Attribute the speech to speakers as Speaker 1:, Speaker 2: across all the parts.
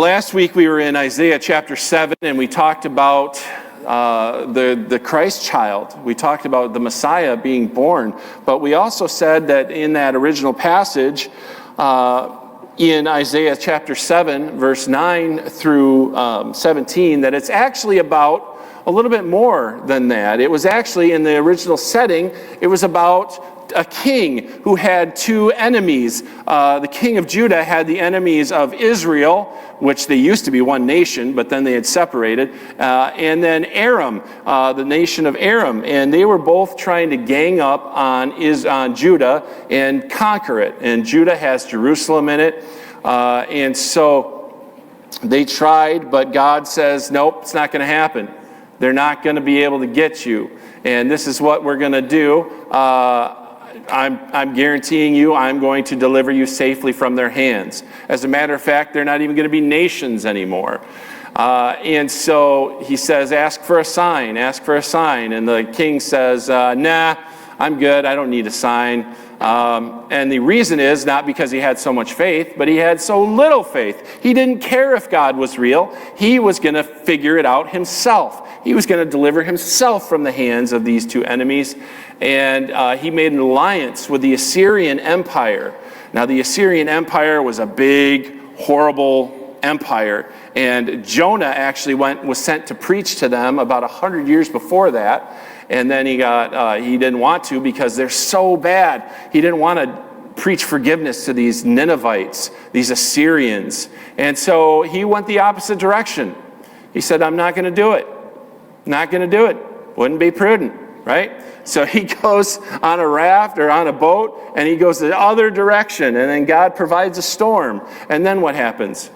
Speaker 1: Last week we were in Isaiah chapter 7, and we talked about the Christ child. We talked about the Messiah being born, but we also said that in that original passage in Isaiah chapter 7, verse 9 through 17, that it's actually about a little bit more than that. It was actually, in the original setting, it was about a king who had two enemies. The king of Judah had the enemies of Israel, which they used to be one nation, but then they had separated, and then Aram, the nation of Aram, and they were both trying to gang up on Judah and conquer it. And Judah has Jerusalem in it, and so they tried, but God says, nope, it's not going to happen. They're not going to be able to get you, and this is what we're going to do. I'm guaranteeing you, I'm going to deliver you safely from their hands. As a matter of fact, they're not even going to be nations anymore. And so he says, ask for a sign, ask for a sign. And the king says, nah, I'm good, I don't need a sign. And the reason is not because he had so much faith, but he had so little faith. He didn't care if God was real. He was going to figure it out himself. He was going to deliver himself from the hands of these two enemies. And he made an alliance with the Assyrian Empire. Now, the Assyrian Empire was a big, horrible empire. And Jonah actually was sent to preach to them about 100 years before that. And then he didn't want to because they're so bad. He didn't want to preach forgiveness to these Ninevites, these Assyrians. And so he went the opposite direction. He said, I'm not going to do it. Not going to do it. Wouldn't be prudent, right? So he goes on a raft or on a boat, and he goes the other direction, and then God provides a storm. And then what happens?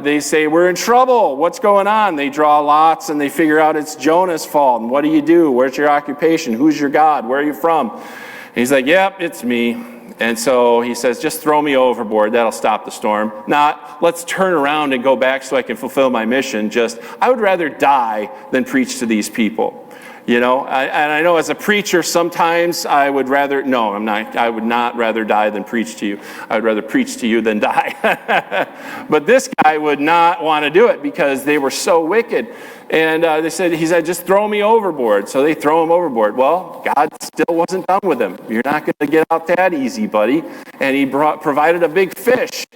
Speaker 1: They say, we're in trouble. What's going on? They draw lots, and they figure out it's Jonah's fault. And what do you do? Where's your occupation? Who's your God? Where are you from? And he's like, yep, it's me. And so he says, just throw me overboard. That'll stop the storm. Not, let's turn around and go back so I can fulfill my mission. Just, I would rather die than preach to these people. You know, and I know as a preacher, sometimes I would rather, no, I would not rather die than preach to you. I would rather preach to you than die. But this guy would not want to do it because they were so wicked. And he said, just throw me overboard. So they throw him overboard. Well, God still wasn't done with him. You're not going to get out that easy, buddy. And he provided a big fish.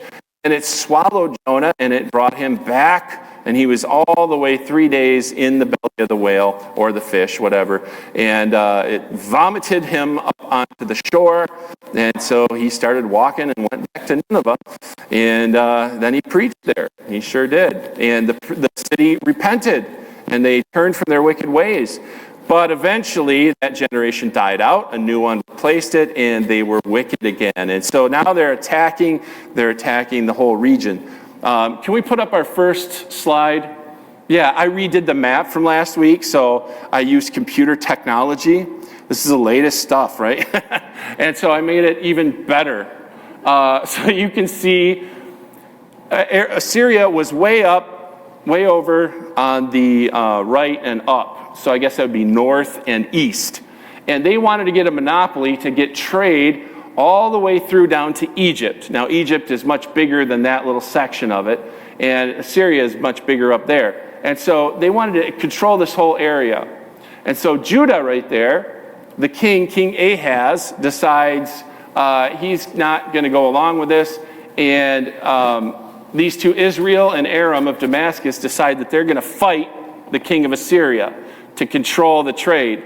Speaker 1: And it swallowed Jonah, and it brought him back. And he was all the way 3 days in the belly of the whale, or the fish, whatever. And it vomited him up onto the shore. And so he started walking and went back to Nineveh. And then he preached there. He sure did. And the city repented, and they turned from their wicked ways. But eventually, that generation died out. A new one replaced it, and they were wicked again. And so now they're attacking the whole region. Can we put up our first slide? Yeah, I redid the map from last week, so I used computer technology. This is the latest stuff, right? And so I made it even better. So you can see Assyria was way over on the right and up. So I guess that would be north and east. And they wanted to get a monopoly to get trade all the way through down to Egypt. Now, Egypt is much bigger than that little section of it, and Assyria is much bigger up there. And so they wanted to control this whole area. And so Judah right there, the King Ahaz, decides he's not going to go along with this. And these two, Israel and Aram of Damascus, decide that they're going to fight the king of Assyria to control the trade.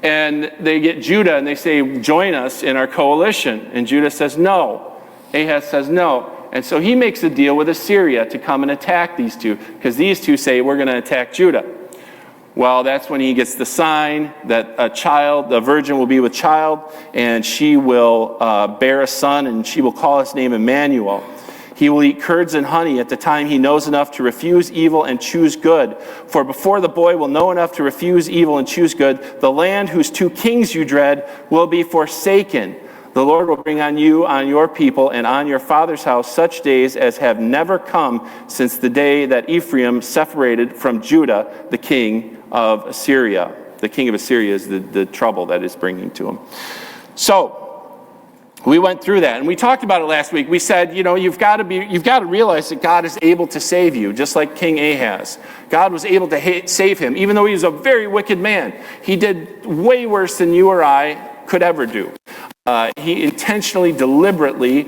Speaker 1: And they get Judah and they say, join us in our coalition. And Judah says no. Ahaz says no. And so he makes a deal with Assyria to come and attack these two, because these two say, we're going to attack Judah. Well, that's when he gets the sign that a virgin will be with child, and she will bear a son, and she will call his name Emmanuel. He will eat curds and honey at the time he knows enough to refuse evil and choose good. For before the boy will know enough to refuse evil and choose good, the land whose two kings you dread will be forsaken. The Lord will bring on you, on your people, and on your father's house such days as have never come since the day that Ephraim separated from Judah, the king of Assyria. The king of Assyria is the trouble that is bringing to him. So, We went through that, and we talked about it last week. We said, you've got to realize that God is able to save you, just like King Ahaz. God was able to save him, even though he was a very wicked man. He did way worse than you or I could ever do. He intentionally, deliberately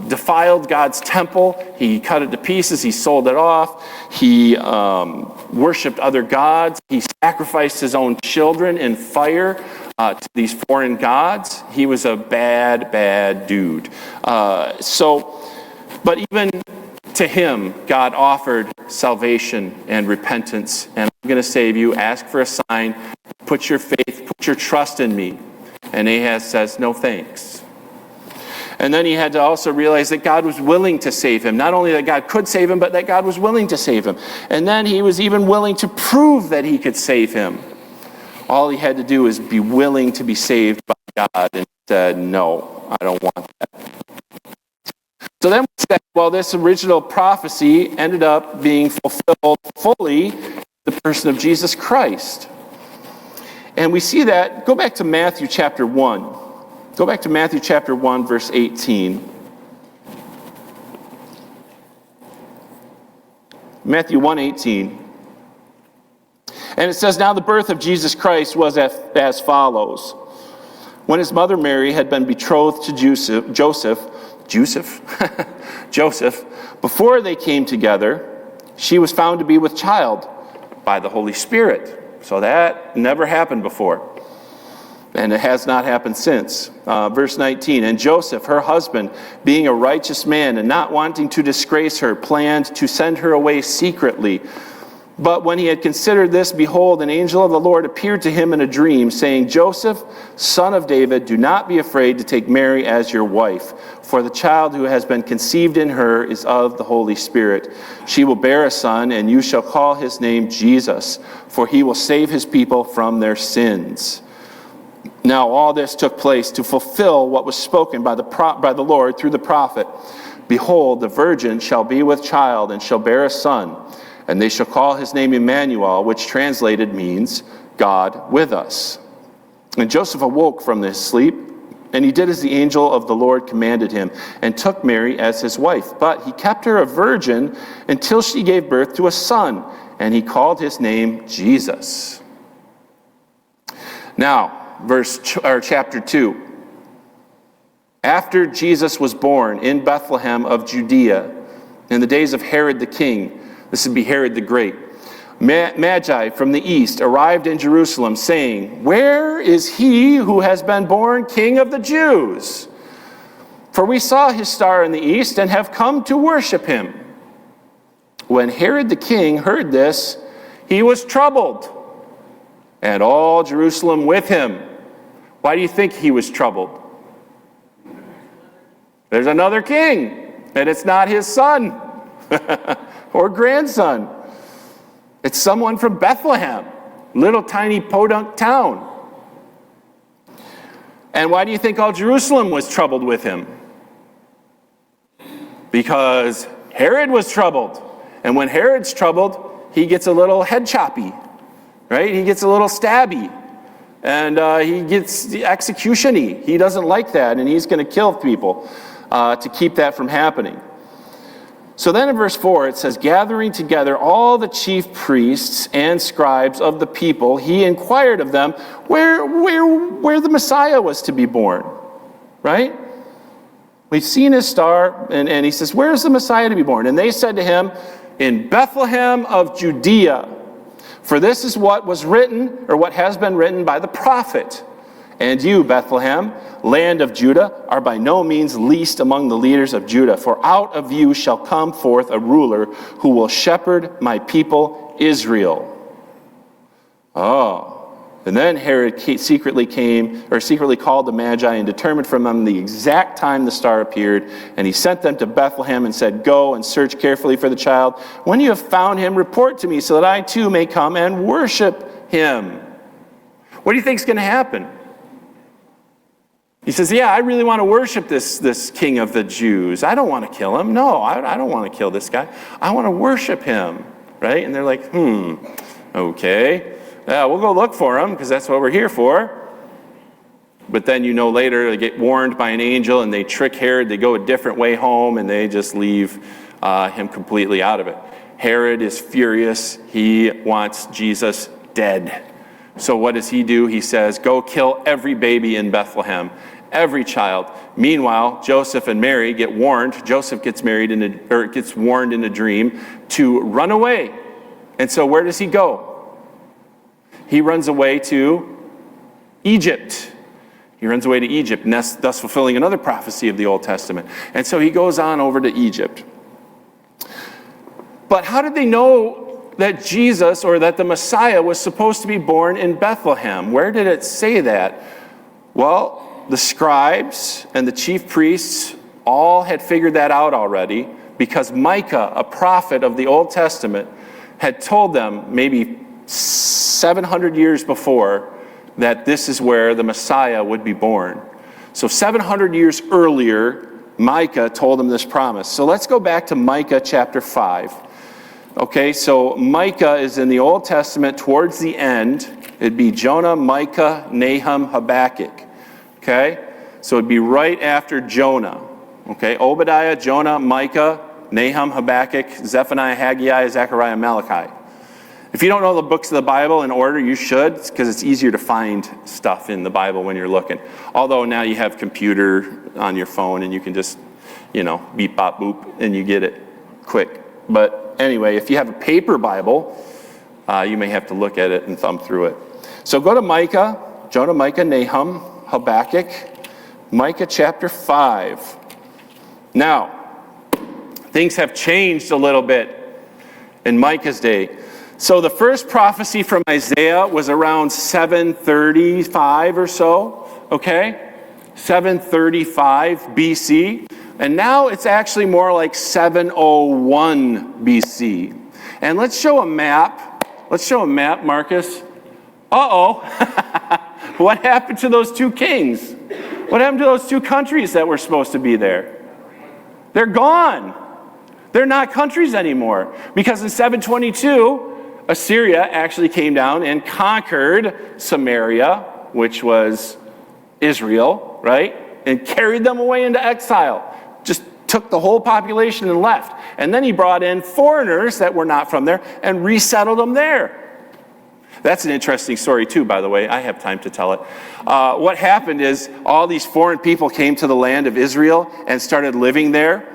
Speaker 1: defiled God's temple. He cut it to pieces. He sold it off. He worshipped other gods. He sacrificed his own children in fire to these foreign gods. He was a bad, bad dude. But even to him, God offered salvation and repentance. And I'm going to save you. Ask for a sign. Put your faith, put your trust in me. And Ahaz says, no thanks. And then he had to also realize that God was willing to save him. Not only that God could save him, but that God was willing to save him. And then he was even willing to prove that he could save him. All he had to do was be willing to be saved by God, and said, no, I don't want that. So then we said, well, this original prophecy ended up being fulfilled fully in the person of Jesus Christ. And we see that, go back to Matthew chapter 1. Go back to Matthew chapter 1, verse 18. Matthew 1:18. And it says, now the birth of Jesus Christ was as follows. When his mother Mary had been betrothed to Joseph, before they came together, she was found to be with child by the Holy Spirit. So that never happened before. And it has not happened since. Verse 19, and Joseph, her husband, being a righteous man and not wanting to disgrace her, planned to send her away secretly. But when he had considered this, behold, an angel of the Lord appeared to him in a dream, saying, Joseph, son of David, do not be afraid to take Mary as your wife, for the child who has been conceived in her is of the Holy Spirit. She will bear a son, and you shall call his name Jesus, for he will save his people from their sins. Now all this took place to fulfill what was spoken by the Lord through the prophet. Behold, the virgin shall be with child, and shall bear a son, and they shall call his name Emmanuel, which translated means God with us. And Joseph awoke from his sleep, and he did as the angel of the Lord commanded him, and took Mary as his wife. But he kept her a virgin until she gave birth to a son, and he called his name Jesus. Now, chapter 2. After Jesus was born in Bethlehem of Judea, in the days of Herod the king, this would be Herod the Great, Magi from the east arrived in Jerusalem, saying, where is he who has been born King of the Jews? For we saw his star in the east and have come to worship him. When Herod the king heard this, he was troubled, and all Jerusalem with him. Why do you think he was troubled? There's another king, and it's not his son or grandson. It's someone from Bethlehem, little tiny podunk town. And why do you think all Jerusalem was troubled with him? Because Herod was troubled. And when Herod's troubled, he gets a little head choppy, right? He gets a little stabby. And he gets execution-y. He doesn't like that, and he's going to kill people to keep that from happening. So then in verse 4, it says, gathering together all the chief priests and scribes of the people, he inquired of them where the Messiah was to be born, right? We've seen his star, and he says, where is the Messiah to be born? And they said to him, in Bethlehem of Judea, for this is what was written, or what has been written by the prophet. And you, Bethlehem, land of Judah, are by no means least among the leaders of Judah, for out of you shall come forth a ruler who will shepherd my people Israel. Oh. And then Herod secretly called the Magi and determined from them the exact time the star appeared. And he sent them to Bethlehem and said, go and search carefully for the child. When you have found him, report to me so that I too may come and worship him. What do you think is going to happen? He says, yeah, I really want to worship this king of the Jews. I don't want to kill him. No, I don't want to kill this guy. I want to worship him, right? And they're like, okay. Yeah, we'll go look for him because that's what we're here for. But then later they get warned by an angel and they trick Herod. They go a different way home and they just leave him completely out of it. Herod is furious. He wants Jesus dead. So what does he do? He says, go kill every baby in Bethlehem, every child. Meanwhile, Joseph and Mary get warned. Joseph gets warned in a dream to run away. And so where does he go? He runs away to Egypt. He runs away to Egypt, and thus fulfilling another prophecy of the Old Testament. And so he goes on over to Egypt. But how did they know that Jesus, or that the Messiah, was supposed to be born in Bethlehem? Where did it say that? Well, the scribes and the chief priests all had figured that out already, because Micah, a prophet of the Old Testament, had told them maybe 700 years before that this is where the Messiah would be born. So 700 years earlier, Micah told them this promise. So let's go back to Micah chapter 5. Okay, so Micah is in the Old Testament towards the end. It'd be Jonah, Micah, Nahum, Habakkuk. Okay, so it'd be right after Jonah. Okay, Obadiah, Jonah, Micah, Nahum, Habakkuk, Zephaniah, Haggai, Zechariah, Malachi. If you don't know the books of the Bible in order, you should, because it's easier to find stuff in the Bible when you're looking. Although now you have computer on your phone and you can just, beep, bop, boop, and you get it quick. But anyway, if you have a paper Bible, you may have to look at it and thumb through it. So go to Micah, Jonah, Micah, Nahum, Habakkuk, Micah chapter 5. Now, things have changed a little bit in Micah's day. So the first prophecy from Isaiah was around 735 or so, okay? 735 BC. And now it's actually more like 701 BC. And let's show a map. Let's show a map, Marcus. Uh-oh. What happened to those two kings? What happened to those two countries that were supposed to be there? They're gone. They're not countries anymore. Because in 722, Assyria actually came down and conquered Samaria, which was Israel, right? And carried them away into exile. Just took the whole population and left. And then he brought in foreigners that were not from there and resettled them there. That's an interesting story too, by the way. I have time to tell it. What happened is all these foreign people came to the land of Israel and started living there.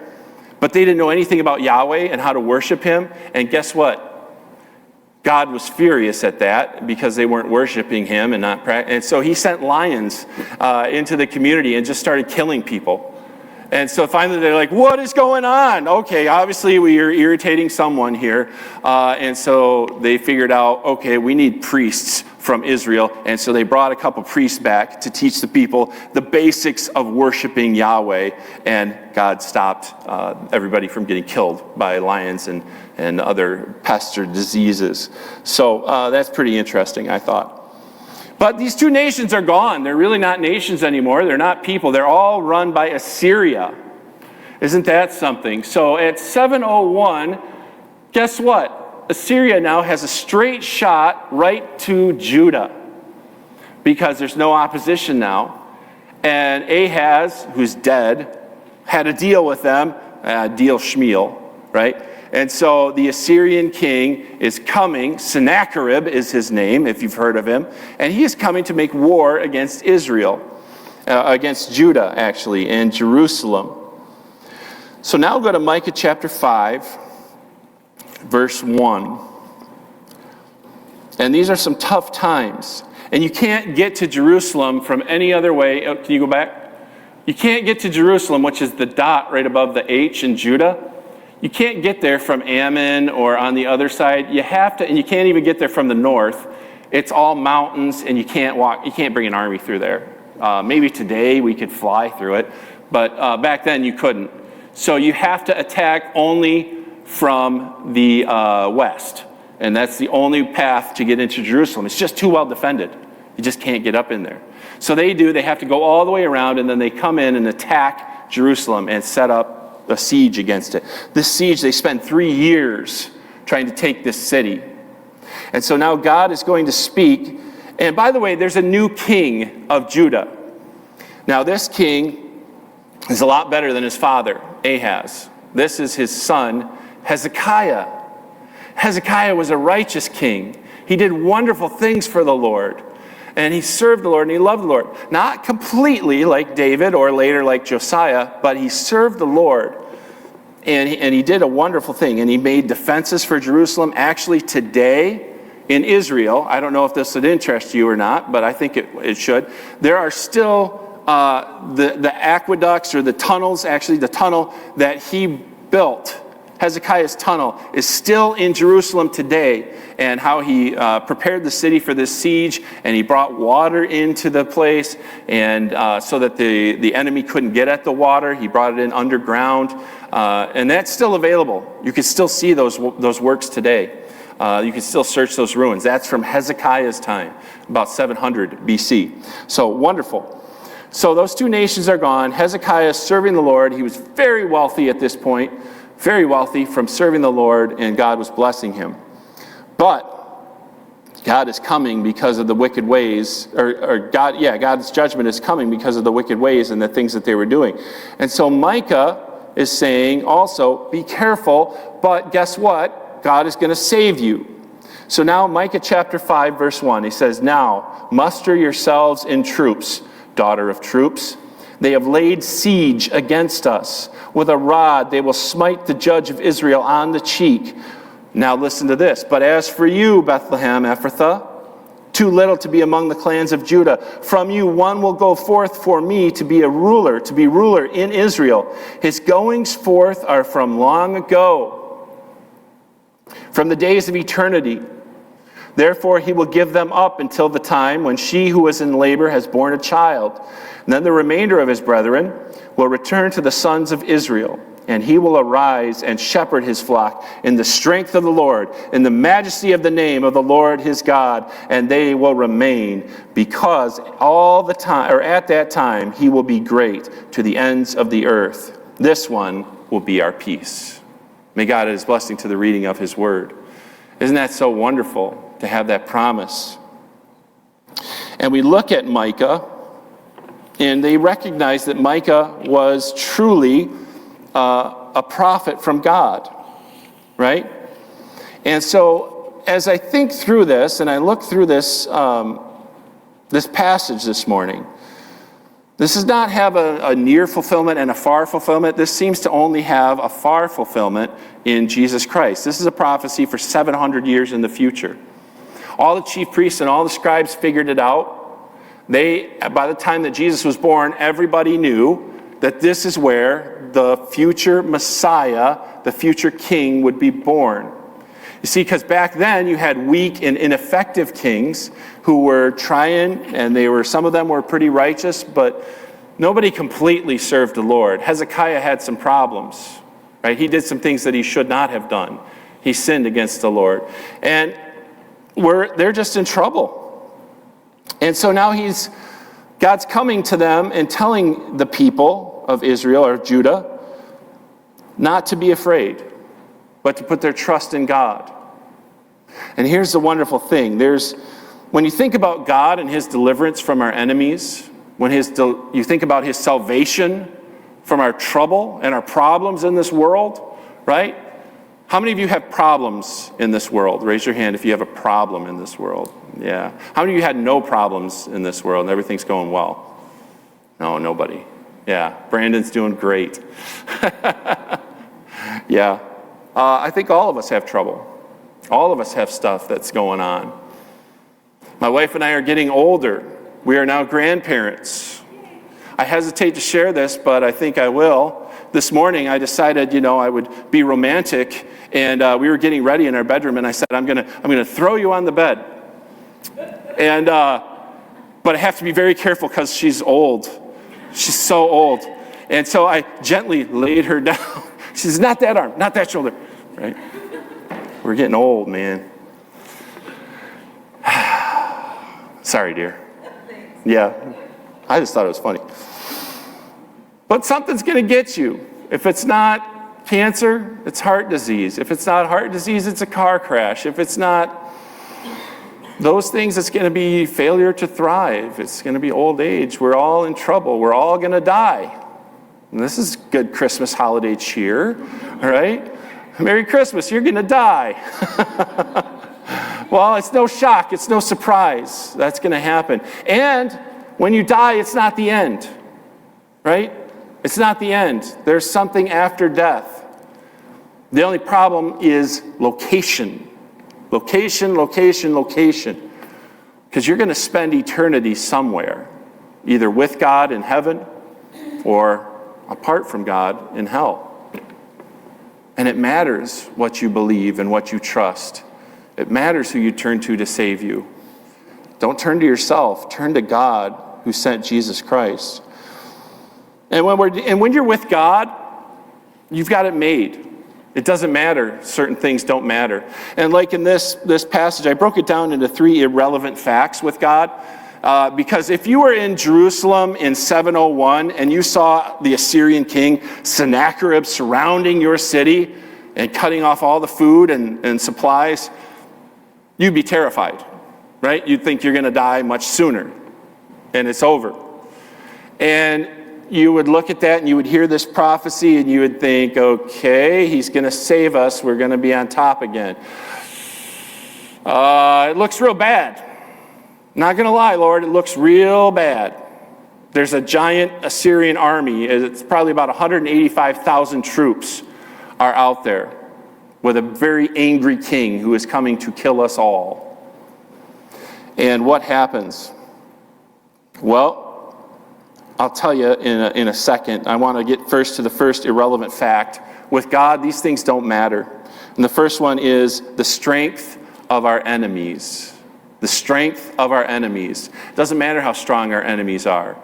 Speaker 1: But they didn't know anything about Yahweh and how to worship him. And guess what? God was furious at that because they weren't worshiping him and and so he sent lions into the community and just started killing people. And so finally they're like, what is going on? Okay, obviously we are irritating someone here. And so they figured out, okay, we need priests from Israel. And so they brought a couple priests back to teach the people the basics of worshiping Yahweh. And God stopped everybody from getting killed by lions and other pests or diseases. So that's pretty interesting, I thought. But these two nations are gone. They're really not nations anymore. They're not people. They're all run by Assyria. Isn't that something? So at 701, guess what? Assyria now has a straight shot right to Judah because there's no opposition now. And Ahaz, who's dead, had a deal with them, deal Shmuel, right? And so the Assyrian king is coming. Sennacherib is his name, if you've heard of him. And he is coming to make war against Israel, against Judah, actually, and Jerusalem. So now go to Micah chapter 5, verse 1. And these are some tough times. And you can't get to Jerusalem from any other way. Oh, can you go back? You can't get to Jerusalem, which is the dot right above the H in Judah. You can't get there from Ammon or on the other side. You have to, and you can't even get there from the north. It's all mountains, and you can't walk. You can't bring an army through there. Maybe today we could fly through it, but back then you couldn't. So you have to attack only from the west, and that's the only path to get into Jerusalem. It's just too well defended. You just can't get up in there. So they have to go all the way around, and then they come in and attack Jerusalem and set up a siege against it. This siege, they spent 3 years trying to take this city. And so now God is going to speak. And by the way, there's a new king of Judah. Now this king is a lot better than his father, Ahaz. This is his son, Hezekiah. Hezekiah was a righteous king. He did wonderful things for the Lord. And he served the Lord and he loved the Lord. Not completely like David or later like Josiah, but he served the Lord. And he did a wonderful thing. And he made defenses for Jerusalem. Actually, today in Israel, I don't know if this would interest you or not, but I think it should. There are still the aqueducts or the tunnels, actually the tunnel that he built. Hezekiah's tunnel is still in Jerusalem today, and how he prepared the city for this siege, and he brought water into the place, and so that the enemy couldn't get at the water. He brought it in underground, and that's still available. You can still see those works today. You can still search those ruins. That's from Hezekiah's time, about 700 BC. So wonderful. So those two nations are gone. Hezekiah is serving the Lord. He was very wealthy at this point. Very wealthy from serving the Lord, and God was blessing him. But God is coming because of the wicked ways, God's judgment is coming because of the wicked ways and the things that they were doing. And so Micah is saying also, be careful, but guess what? God is going to save you. So now Micah chapter 5, verse 1, he says, now muster yourselves in troops, daughter of troops. They have laid siege against us. With a rod they will smite the judge of Israel on the cheek. Now listen to this. But as for you, Bethlehem Ephrathah, too little to be among the clans of Judah, from you one will go forth for me to be ruler in Israel. His goings forth are from long ago, from the days of eternity. Therefore he will give them up until the time when she who is in labor has borne a child. And then the remainder of his brethren will return to the sons of Israel, and he will arise and shepherd his flock in the strength of the Lord, in the majesty of the name of the Lord his God, and they will remain, because all the time, or at that time, he will be great to the ends of the earth. This one will be our peace. May God add his blessing to the reading of his word. Isn't that so wonderful to have that promise? And we look at Micah, and they recognize that Micah was truly a prophet from God, right? And so as I think through this, and I look through this this passage this morning, this does not have a near fulfillment and a far fulfillment. This seems to only have a far fulfillment in Jesus Christ. This is a prophecy for 700 years in the future. All the chief priests and all the scribes figured it out. By the time that Jesus was born, everybody knew that this is where the future Messiah, the future king, would be born. You see, because back then you had weak and ineffective kings who were trying, and some of them were pretty righteous, but nobody completely served the Lord. Hezekiah had some problems, right? He did some things that he should not have done. He sinned against the Lord. And they're just in trouble. And so now God's coming to them and telling the people of Israel or Judah not to be afraid, but to put their trust in God. And here's the wonderful thing. When you think about God and his deliverance from our enemies, when you think about his salvation from our trouble and our problems in this world, right? How many of you have problems in this world? Raise your hand if you have a problem in this world. Yeah. How many of you had no problems in this world and everything's going well? No, nobody. Yeah. Brandon's doing great. Yeah. I think all of us have trouble. All of us have stuff that's going on. My wife and I are getting older. We are now grandparents. I hesitate to share this, but I think I will. This morning I decided, I would be romantic, and we were getting ready in our bedroom, and I said, I'm gonna throw you on the bed. And but I have to be very careful because she's old. She's so old. And so I gently laid her down. She says, not that arm, not that shoulder. Right? We're getting old, man. Sorry, dear. Yeah, I just thought it was funny. But something's going to get you. If it's not cancer, it's heart disease. If it's not heart disease, it's a car crash. If it's not Those things, it's going to be failure to thrive. It's going to be old age. We're all in trouble. We're all going to die. And this is good Christmas holiday cheer, right? Merry Christmas, you're going to die. Well, it's no shock. It's no surprise. That's going to happen. And when you die, it's not the end, right? It's not the end. There's something after death. The only problem is location. Location, location, location. Because you're going to spend eternity somewhere, either with God in heaven or apart from God in hell. And it matters what you believe and what you trust. It matters who you turn to save you. Don't turn to yourself. Turn to God who sent Jesus Christ. And when you're with God, you've got it made. It doesn't matter. Certain things don't matter. And like in this passage, I broke it down into 3 irrelevant facts with God. Because if you were in Jerusalem in 701 and you saw the Assyrian king Sennacherib surrounding your city and cutting off all the food and supplies, you'd be terrified, right? You'd think you're going to die much sooner, and it's over. And you would look at that and you would hear this prophecy and you would think, okay, he's going to save us. We're going to be on top again. It looks real bad. Not going to lie, Lord, it looks real bad. There's a giant Assyrian army. It's probably about 185,000 troops are out there with a very angry king who is coming to kill us all. And what happens? Well, I'll tell you in a second. I want to get first to the first irrelevant fact. With God, these things don't matter. And the first one is the strength of our enemies. The strength of our enemies. It doesn't matter how strong our enemies are.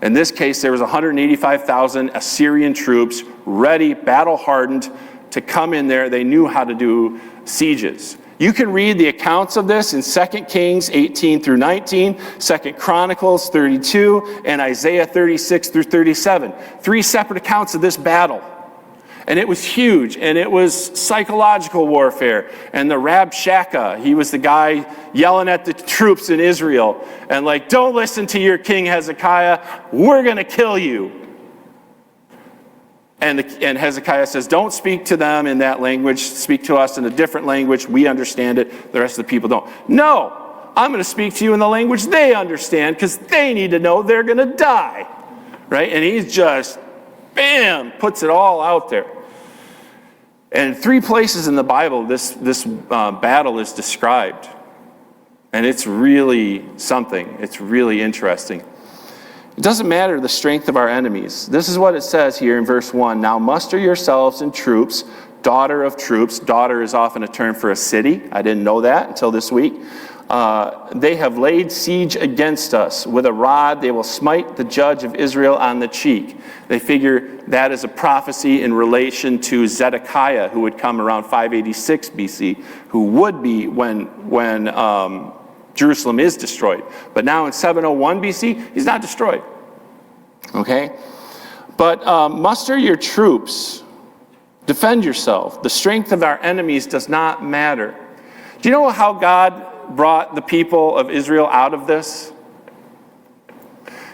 Speaker 1: In this case, there was 185,000 Assyrian troops ready, battle-hardened, to come in there. They knew how to do sieges. You can read the accounts of this in 2 Kings 18 through 19, 2 Chronicles 32, and Isaiah 36 through 37. 3 separate accounts of this battle. And it was huge, and it was psychological warfare. And the Rabshakeh, he was the guy yelling at the troops in Israel, and like, don't listen to your king Hezekiah, we're going to kill you. And Hezekiah says, don't speak to them in that language, speak to us in a different language, we understand it, the rest of the people don't. No, I'm going to speak to you in the language they understand, because they need to know they're going to die. Right? And he's just, bam, puts it all out there. And 3 places in the Bible this battle is described. And it's really something. It's really interesting. It doesn't matter the strength of our enemies. This is what it says here in verse 1. Now muster yourselves in troops, daughter of troops. Daughter is often a term for a city. I didn't know that until this week. They have laid siege against us. With a rod they will smite the judge of Israel on the cheek. They figure that is a prophecy in relation to Zedekiah, who would come around 586 BC, who would be when Jerusalem is destroyed. But now in 701 BC, he's not destroyed. Okay? But muster your troops. Defend yourself. The strength of our enemies does not matter. Do you know how God brought the people of Israel out of this?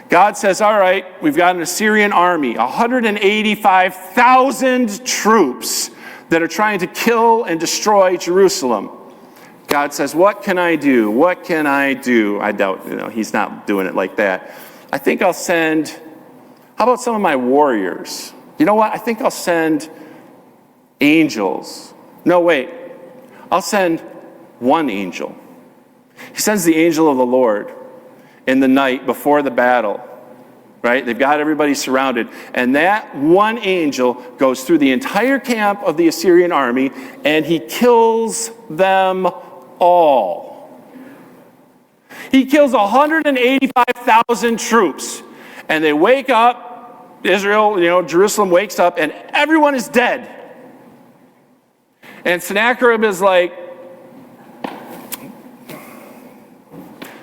Speaker 1: God says, all right, we've got an Assyrian army, 185,000 troops that are trying to kill and destroy Jerusalem. God says, what can I do? What can I do? I doubt, he's not doing it like that. I think I'll send, how about some of my warriors? You know what? I think I'll send angels. No, wait. I'll send one angel. He sends the angel of the Lord in the night before the battle, right? They've got everybody surrounded. And that one angel goes through the entire camp of the Assyrian army, and he kills them all. He kills 185,000 troops. And they wake up, Israel, Jerusalem wakes up, and everyone is dead. And Sennacherib is like,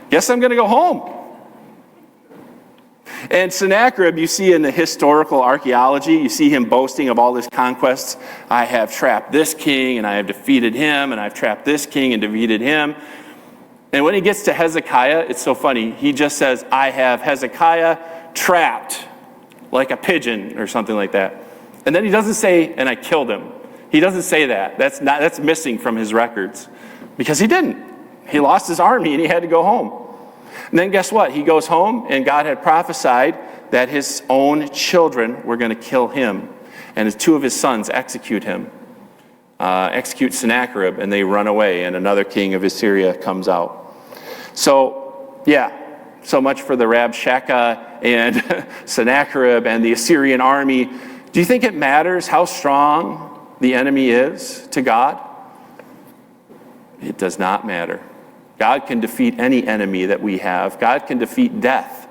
Speaker 1: guess I'm going to go home. And Sennacherib, you see in the historical archaeology, you see him boasting of all his conquests. I have trapped this king, and I have defeated him, and I've trapped this king and defeated him. And when he gets to Hezekiah, it's so funny. He just says, I have Hezekiah trapped like a pigeon or something like that. And then he doesn't say, and I killed him. He doesn't say that. That's missing from his records because he didn't. He lost his army and he had to go home. And then guess what? He goes home and God had prophesied that his own children were going to kill him. And two of his sons execute him. Execute Sennacherib, and they run away, and another king of Assyria comes out. So, yeah, so much for the Rabshakeh and Sennacherib and the Assyrian army. Do you think it matters how strong the enemy is to God? It does not matter. God can defeat any enemy that we have. God can defeat death.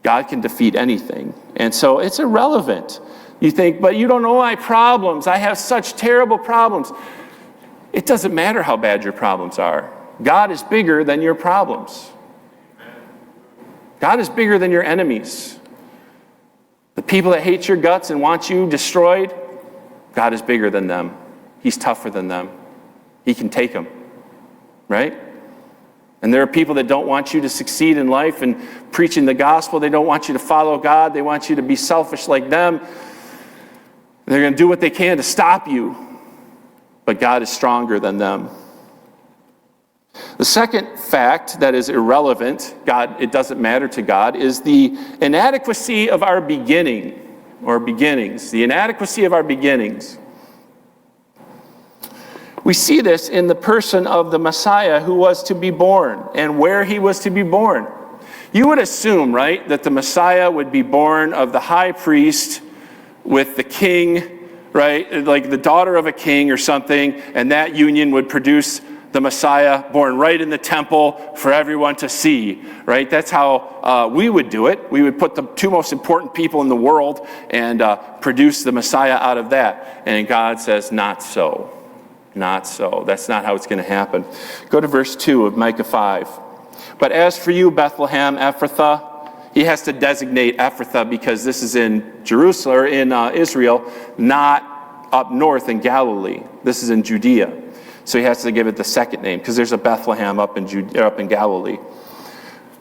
Speaker 1: God can defeat anything. And so it's irrelevant. You think, but you don't know my problems. I have such terrible problems. It doesn't matter how bad your problems are. God is bigger than your problems. God is bigger than your enemies. The people that hate your guts and want you destroyed, God is bigger than them. He's tougher than them. He can take them, right? And there are people that don't want you to succeed in life and preaching the gospel. They don't want you to follow God. They want you to be selfish like them. They're going to do what they can to stop you. But God is stronger than them. The second fact that is irrelevant, it doesn't matter to God, is the inadequacy of our beginning, or beginnings. The inadequacy of our beginnings. We see this in the person of the Messiah who was to be born and where he was to be born. You would assume, right, that the Messiah would be born of the high priest with the king, right, like the daughter of a king or something, and that union would produce the Messiah born right in the temple for everyone to see, right? That's how we would do it. We would put the two most important people in the world and produce the Messiah out of that. And God says, not so. Not so. That's not how it's going to happen. Go to verse 2 of Micah 5. But as for you, Bethlehem Ephrathah, he has to designate Ephrathah because this is in Jerusalem, or in Israel, not up north in Galilee. This is in Judea. So he has to give it the second name because there's a Bethlehem up in Galilee.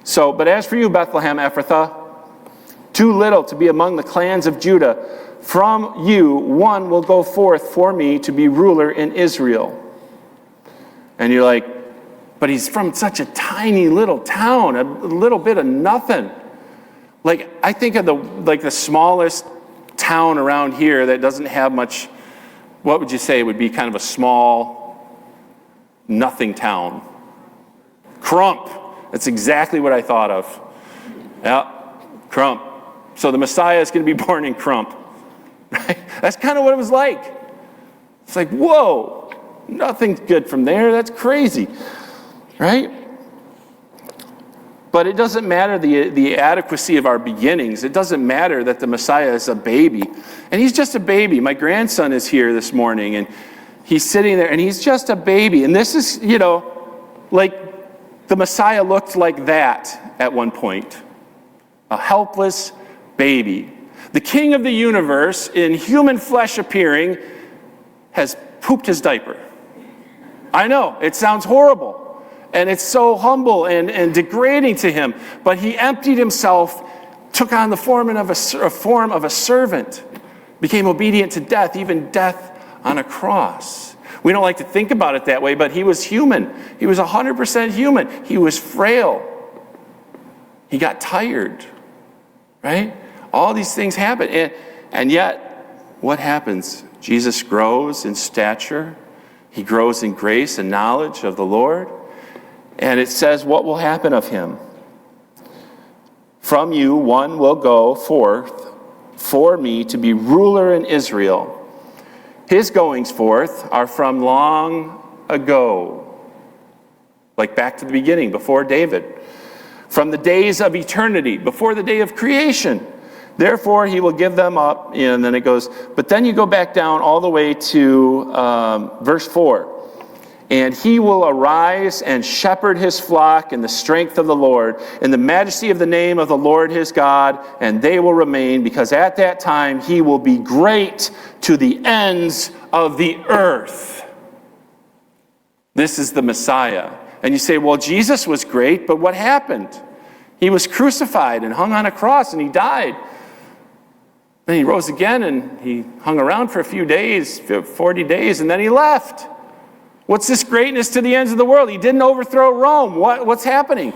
Speaker 1: So, but as for you, Bethlehem Ephrathah, too little to be among the clans of Judah. From you, one will go forth for me to be ruler in Israel. And you're like, but he's from such a tiny little town, a little bit of nothing. Like, I think of the smallest town around here that doesn't have much, what would you say would be kind of a small, nothing town? Crump. That's exactly what I thought of. Yeah, Crump. So the Messiah is going to be born in Crump. Right? That's kind of what it was like. It's like, whoa, nothing's good from there. That's crazy, right? But it doesn't matter the adequacy of our beginnings. It doesn't matter that the Messiah is a baby. And he's just a baby. My grandson is here this morning, and he's sitting there, and he's just a baby. And this is, like the Messiah looked like that at one point. A helpless baby. The King of the universe, in human flesh appearing, has pooped his diaper. I know, it sounds horrible, and it's so humble and degrading to him, but he emptied himself, took on the form of a servant, became obedient to death, even death on a cross. We don't like to think about it that way, but he was human. He was 100% human. He was frail. He got tired, right? All these things happen. And yet, what happens? Jesus grows in stature. He grows in grace and knowledge of the Lord. And it says what will happen of him. From you one will go forth for me to be ruler in Israel. His goings forth are from long ago. Like back to the beginning, before David. From the days of eternity, before the day of creation. Therefore, he will give them up. And then it goes, but then you go back down all the way to verse 4. And he will arise and shepherd his flock in the strength of the Lord, in the majesty of the name of the Lord his God, and they will remain, because at that time he will be great to the ends of the earth. This is the Messiah. And you say, well, Jesus was great, but what happened? He was crucified and hung on a cross and he died. Then he rose again and he hung around for a few days, 40 days, and then he left. What's this greatness to the ends of the world? He didn't overthrow Rome. What's happening?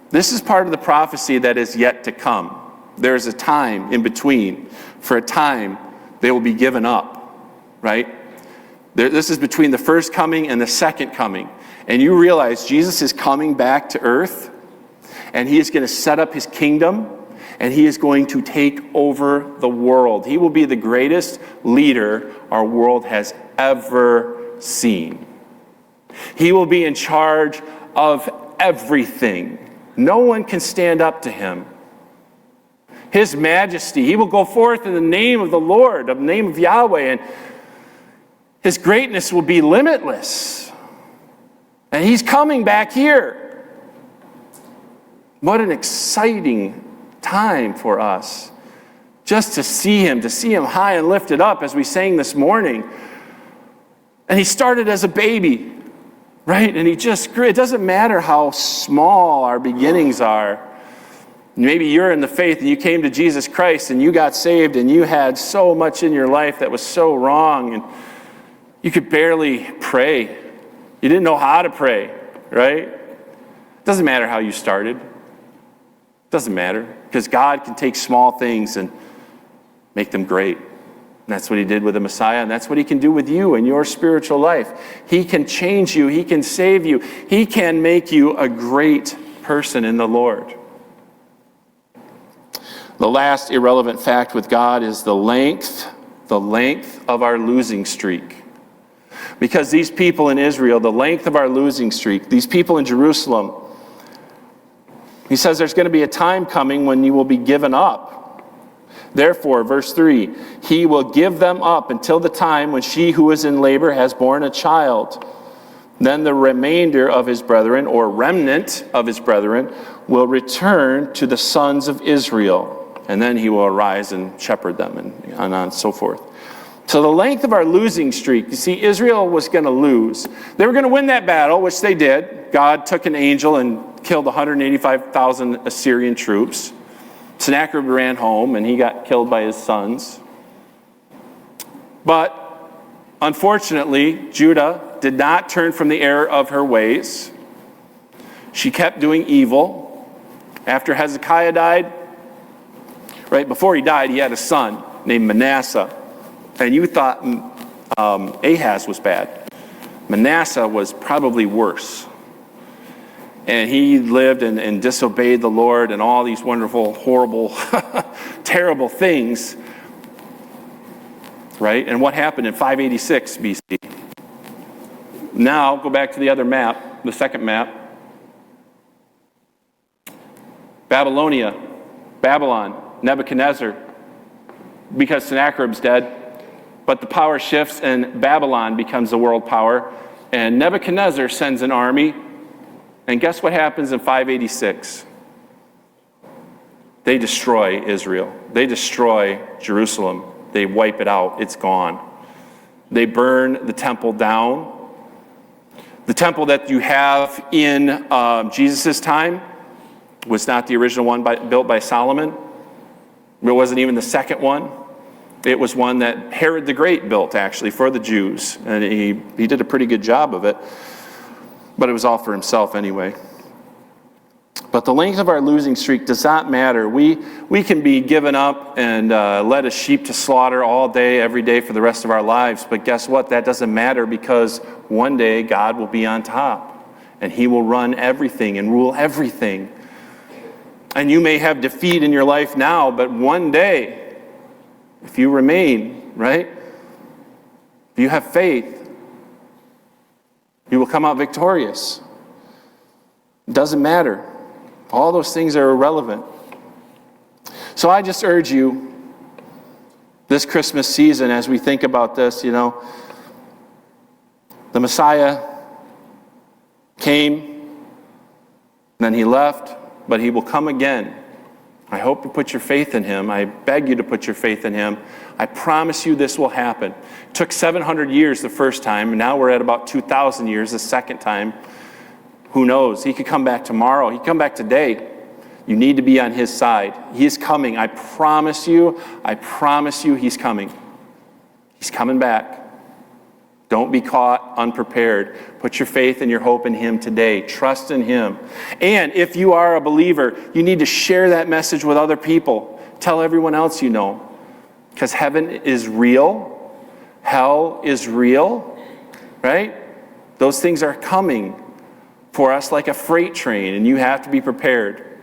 Speaker 1: This is part of the prophecy that is yet to come. There is a time in between. For a time, they will be given up, right? This is between the first coming and the second coming. And you realize Jesus is coming back to earth, and he is going to set up his kingdom, and he is going to take over the world. He will be the greatest leader our world has ever seen. He will be in charge of everything. No one can stand up to him. His majesty, he will go forth in the name of the Lord, of the name of Yahweh, and his greatness will be limitless. And he's coming back here. What an exciting time for us. Just to see him high and lifted up as we sang this morning. And he started as a baby, right? And he just grew. It doesn't matter how small our beginnings are. Maybe you're in the faith and you came to Jesus Christ and you got saved and you had so much in your life that was so wrong and you could barely pray. You didn't know how to pray, right? It doesn't matter how you started. It doesn't matter, because God can take small things and make them great. And that's what he did with the Messiah, and that's what he can do with you in your spiritual life. He can change you. He can save you. He can make you a great person in the Lord. The last irrelevant fact with God is the length of our losing streak. Because these people in Israel, the length of our losing streak, these people in Jerusalem, he says there's going to be a time coming when you will be given up. Therefore, verse 3, he will give them up until the time when she who is in labor has borne a child. Then the remainder of his brethren, or remnant of his brethren, will return to the sons of Israel. And then he will arise and shepherd them, and on and so forth. So the length of our losing streak, you see, Israel was going to lose. They were going to win that battle, which they did. God took an angel and killed 185,000 Assyrian troops. Sennacherib ran home, and he got killed by his sons. But unfortunately, Judah did not turn from the error of her ways. She kept doing evil. After Hezekiah died, right before he died, he had a son named Manasseh. And you thought Ahaz was bad. Manasseh was probably worse. And he lived and disobeyed the Lord and all these wonderful, horrible, terrible things. Right? And what happened in 586 BC? Now, go back to the other map, the second map. Babylon, Nebuchadnezzar, because Sennacherib's dead. But the power shifts and Babylon becomes the world power. And Nebuchadnezzar sends an army. And guess what happens in 586? They destroy Israel. They destroy Jerusalem. They wipe it out. It's gone. They burn the temple down. The temple that you have in Jesus' time was not the original one built by Solomon. It wasn't even the second one. It was one that Herod the Great built, actually, for the Jews. And he did a pretty good job of it. But it was all for himself anyway. But the length of our losing streak does not matter. We can be given up and led as sheep to slaughter all day, every day for the rest of our lives. But guess what? That doesn't matter, because one day God will be on top. And he will run everything and rule everything. And you may have defeat in your life now, but one day, if you remain, right? If you have faith, you will come out victorious. It doesn't matter. All those things are irrelevant. So I just urge you, this Christmas season, as we think about this, the Messiah came, then he left, but he will come again. I hope you put your faith in him. I beg you to put your faith in him. I promise you this will happen. It took 700 years the first time, and now we're at about 2,000 years the second time. Who knows? He could come back tomorrow. He could come back today. You need to be on his side. He is coming. I promise you he's coming. He's coming back. Don't be caught unprepared. Put your faith and your hope in him today. Trust in him. And if you are a believer, you need to share that message with other people. Tell everyone else you know. Because heaven is real. Hell is real. Right? Those things are coming for us like a freight train, and you have to be prepared.